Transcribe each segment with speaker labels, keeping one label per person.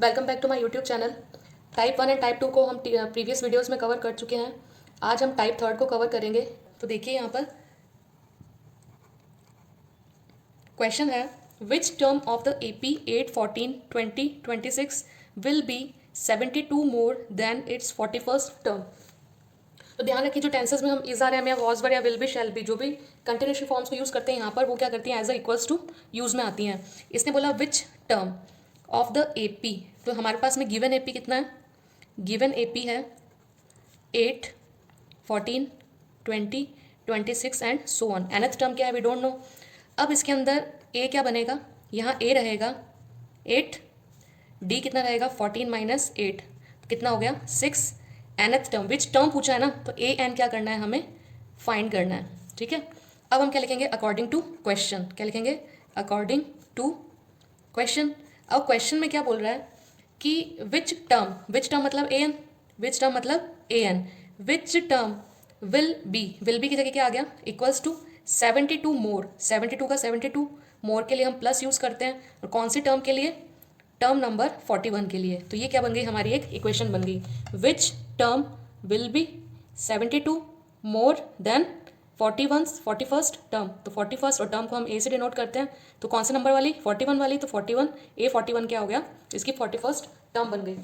Speaker 1: Welcome back to my YouTube channel. Type 1 and type 2 को हम previous videos में cover कर चुके हैं। आज हम टाइप 3 को कवर करेंगे। तो देखिए यहाँ पर क्वेश्चन है, विच term of the AP 8, 14, 20, 26 will be 72 more than it's 41st term. तो ध्यान रखिए, जो टेंसेस में हम इज आर एम या वॉज वर या विल बी शैल बी जो भी कंटिन्यूएशन फॉर्म्स को यूज़ करते हैं यहाँ पर, वो क्या करती हैं, as a equals to use में आती हैं। इसने बोला which term of the AP, तो हमारे पास में गिवन AP कितना है, गिवन AP है 8, 14, 20, 26 and so on. nth term क्या है, वी डोंट नो। अब इसके अंदर A क्या बनेगा, यहाँ A रहेगा 8, D कितना रहेगा 14 माइनस 8, कितना हो गया 6। nth टर्म, विच टर्म पूछा है ना, तो A N क्या करना है, हमें फाइंड करना है। ठीक है, अब हम क्या लिखेंगे, अकॉर्डिंग टू क्वेश्चन। क्या लिखेंगे, अकॉर्डिंग टू क्वेश्चन। अब क्वेश्चन में क्या बोल रहा है कि विच टर्म मतलब ए एन, विच टर्म मतलब A N, which term will be की जगह क्या आ गया, इक्वल्स टू 72 मोर, 72 का 72 मोर के लिए हम प्लस यूज़ करते हैं, और कौन सी टर्म के लिए, टर्म नंबर 41 के लिए। तो ये क्या बन गई, हमारी एक इक्वेशन बन गई, विच term will B 72 more than 41st term. तो 41st और टर्म को हम ए से डिनोट करते हैं, तो कौन से नंबर वाली, 41 वाली, तो 41 ए 41 क्या हो गया, इसकी 41st टर्म बन गई।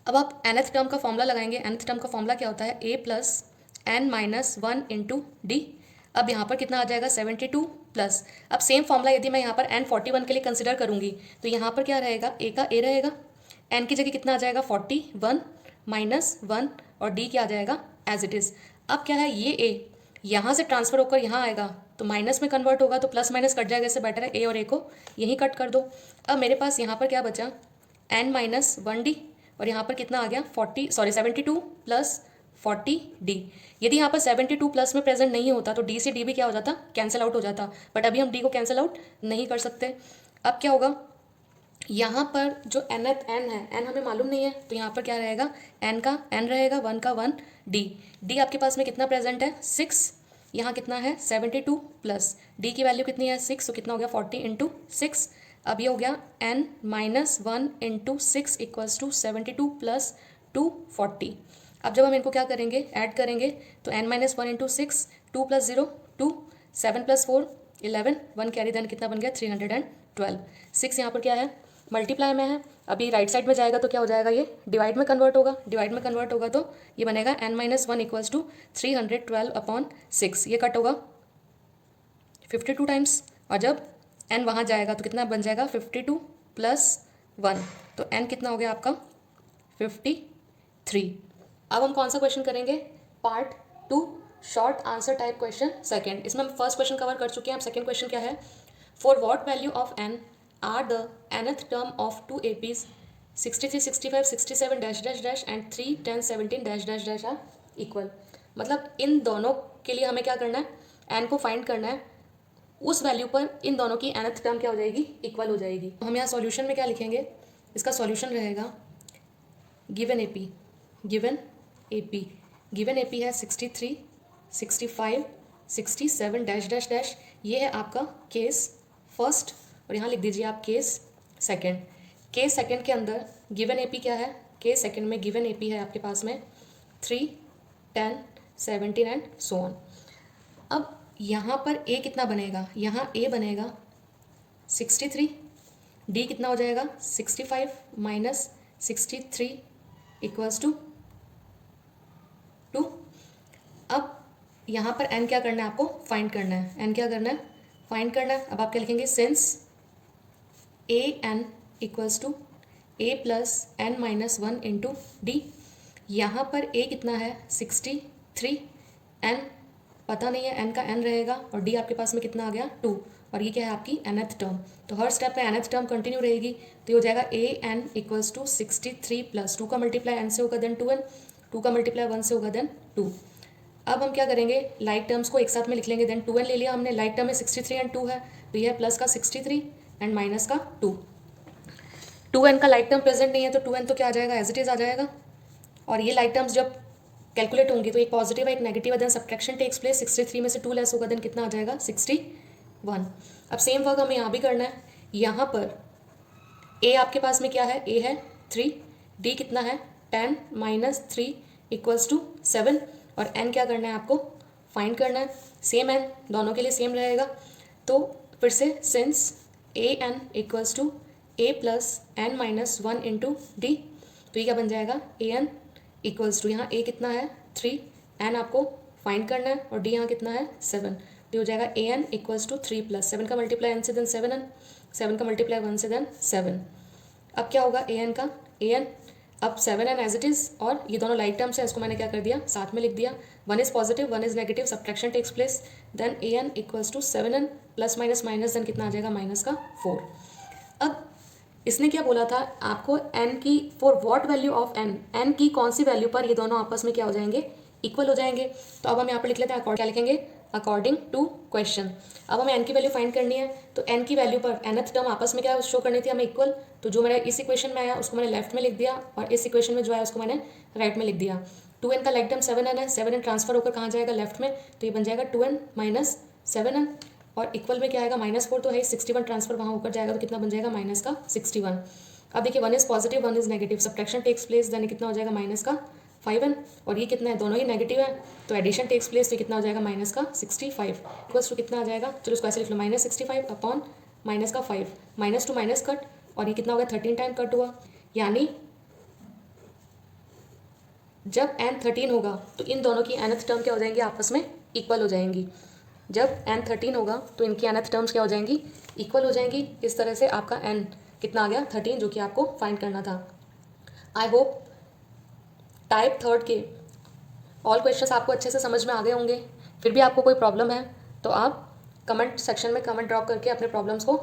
Speaker 1: अब आप nth टर्म का फॉर्मूला लगाएंगे। nth टर्म का फॉर्मूला क्या होता है, a plus n minus 1 into d. अब यहाँ पर कितना आ जाएगा, 72 प्लस, अब सेम फॉर्मूला यदि मैं यहाँ पर n 41 के लिए कंसिडर करूँगी, तो यहाँ पर क्या रहेगा, a का a रहेगा, n की जगह कितना आ जाएगा 41 माइनस 1, और d क्या आ जाएगा एज इट इज़। अब क्या है, ये a यहाँ से ट्रांसफर होकर यहाँ आएगा तो माइनस में कन्वर्ट होगा, तो प्लस माइनस कट जाएगा, इससे बेटर है a और a को यहीं कट कर दो। अब मेरे पास यहाँ पर क्या बचा, n माइनस 1d, और यहाँ पर कितना आ गया 72 प्लस 40d। यदि यहाँ पर 72 प्लस में प्रेजेंट नहीं होता तो d से d भी क्या हो जाता, कैंसिल आउट हो जाता, बट अभी हम d को कैंसिल आउट नहीं कर सकते। अब क्या होगा, यहाँ पर जो n है, n हमें मालूम नहीं है, तो यहाँ पर क्या रहेगा, n का n रहेगा, 1 का 1, d आपके पास में कितना प्रेजेंट है 6, यहाँ कितना है 72 प्लस d की वैल्यू कितनी है 6, तो कितना हो गया 40 इंटू 6। अब ये हो गया n minus 1 into 6 equals to 72 plus 240। अब जब हम इनको क्या करेंगे, ऐड करेंगे, तो n minus 1 into 6, 2 plus 0 2, 7 plus 4 11, 1 carry, then कितना बन गया 312। 6 यहाँ पर क्या है, मल्टीप्लाई में है, अभी राइट साइड में जाएगा तो क्या हो जाएगा, ये डिवाइड में कन्वर्ट होगा, डिवाइड में कन्वर्ट होगा तो ये बनेगा n minus 1 equals to 312 upon 6, ये कट होगा 52 टाइम्स, और जब n वहाँ जाएगा तो कितना बन जाएगा 52 प्लस 1, तो n कितना हो गया आपका 53। अब हम कौन सा क्वेश्चन करेंगे, part 2 short answer type question second. इसमें हम फर्स्ट क्वेश्चन कवर कर चुके हैं। अब सेकंड क्वेश्चन क्या है, for what value of n are the nth term of 2 APs 63, 65, 67 dash dash dash and 3, 10, 17 dash dash dash are equal. मतलब इन दोनों के लिए हमें क्या करना है, n को फाइंड करना है, उस वैल्यू पर इन दोनों की nth टर्म क्या हो जाएगी, इक्वल हो जाएगी। हम यहाँ सॉल्यूशन में क्या लिखेंगे, इसका सॉल्यूशन रहेगा गिवन AP है 63, 65, 67 डैश डैश डैश, ये है आपका केस फर्स्ट, और यहाँ लिख दीजिए आप केस सेकंड। केस सेकंड के अंदर गिवन AP क्या है, केस सेकंड में गिवन AP है आपके पास में 3, 10, 17 एंड सो ऑन। अब यहाँ पर A कितना बनेगा, यहाँ A बनेगा 63, D कितना हो जाएगा 65 माइनस 63 इक्वल्स टू 2। अब यहाँ पर n क्या करना है, आपको फाइंड करना है, n क्या करना है, फाइंड करना है। अब आप क्या लिखेंगे, since a n equals to a plus n minus 1 into d. यहाँ पर a कितना है 63, n पता नहीं है, n का n रहेगा, और d आपके पास में कितना आ गया 2, और ये क्या है आपकी nth टर्म। तो हर स्टेप में nth टर्म कंटिन्यू रहेगी, तो ये हो जाएगा a n equals to 63 plus 2 का मल्टीप्लाई n से होगा देन 2n, 2 का मल्टीप्लाई 1 से होगा देन 2। अब हम क्या करेंगे, लाइक टर्म्स को एक साथ में लिख लेंगे, देन 2n ले लिया हमने, लाइक टर्म में 63 एंड 2 है, तो यह है प्लस का 63 एंड माइनस का 2। 2n का लाइक टर्म प्रेजेंट नहीं है, तो 2n तो क्या आ जाएगा, एज इट इज आ जाएगा, और ये लाइक टर्म्स जब कैलकुलेट होंगी तो एक पॉजिटिव है एक नेगेटिव है, देन सब्ट्रैक्शन टेक्स प्लेस, 63 में से 2 लेस होगा, देन कितना आ जाएगा 61। अब सेम वर्क हमें यहाँ भी करना है, यहाँ पर ए आपके पास में क्या है, ए है 3, डी कितना है 10 माइनस 3 इक्वल्स टू 7, और एन क्या करना है आपको, फाइंड करना है। सेम एन दोनों के लिए सेम रहेगा, तो फिर से since a n equals to a plus n minus 1 into d, तो ये क्या बन जाएगा, ए एन इक्वल्स टू, यहाँ ए कितना है 3, एन आपको फाइंड करना है, और डी यहाँ कितना है 7, तो हो जाएगा ए एन इक्वल्स टू 3 प्लस 7 का मल्टीप्लाई एन से देन 7 एन, 7 का मल्टीप्लाई 1 से देन 7। अब क्या होगा ए एन का, ए एन अब 7 एन एज इट इज़, और ये दोनों लाइक टर्म्स है, इसको मैंने क्या कर दिया साथ में लिख दिया, 1 is positive 1 is negative, subtraction takes place, then a n equals to 7 n plus minus minus, then कितना आ जाएगा माइनस का 4। अब इसने क्या बोला था आपको, एन की for what value of n, n की कौन सी वैल्यू पर ये दोनों आपस में क्या हो जाएंगे, इक्वल हो जाएंगे। तो अब हम यहाँ पर लिख लेते हैं क्या लिखेंगे, अकॉर्डिंग टू क्वेश्चन। अब हमें एन की वैल्यू फाइंड करनी है, तो एन की वैल्यू पर nth टर्म आपस में क्या शो करनी थी हमें, इक्वल, तो जो मेरा इस इक्वेशन में आया उसको मैंने लेफ्ट में लिख दिया, और इस इक्वेशन में जो आया उसको मैंने राइट में लिख दिया। 2n का लाइक टर्म 7n है, 7n ट्रांसफर होकर कहाँ जाएगा, लेफ्ट में, तो ये बन जाएगा 2n माइनस 7n, और इक्वल में क्या आएगा -4, तो है 61 ट्रांसफर वहाँ होकर जाएगा, तो कितना बन जाएगा माइनस का 61। अब देखिए 1 is positive 1 is negative, subtraction takes place, then कितना हो जाएगा माइनस का 5n, और ये कितना है दोनों ही नेगेटिव है, तो एडिशन टेक्स प्लेस, तो कितना हो जाएगा माइनस का 65 इक्वल्स टू कितना आ जाएगा, चलो इसको ऐसे लिख लो, -65 अपॉन माइनस का 5, माइनस टू माइनस कट, और ये कितना हो गया 13 टाइम कट हुआ, यानी जब n 13 होगा तो इन दोनों की nth टर्म क्या हो जाएंगी, आपस में इक्वल हो जाएंगी। जब n 13 होगा तो इनकी nth टर्म्स क्या हो जाएंगी, इक्वल हो जाएंगी। इस तरह से आपका n कितना आ गया 13, जो कि आपको फाइंड करना था। आई होप टाइप 3 के ऑल क्वेश्चंस आपको अच्छे से समझ में आ गए होंगे। फिर भी आपको कोई प्रॉब्लम है तो आप कमेंट सेक्शन में कमेंट ड्रॉप करके अपने प्रॉब्लम्स को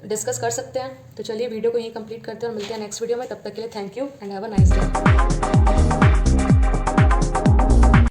Speaker 1: डिस्कस कर सकते हैं। तो चलिए वीडियो को यहीं कंप्लीट करते हैं और मिलते हैं नेक्स्ट वीडियो में। तब तक के लिए thank you and have a nice day.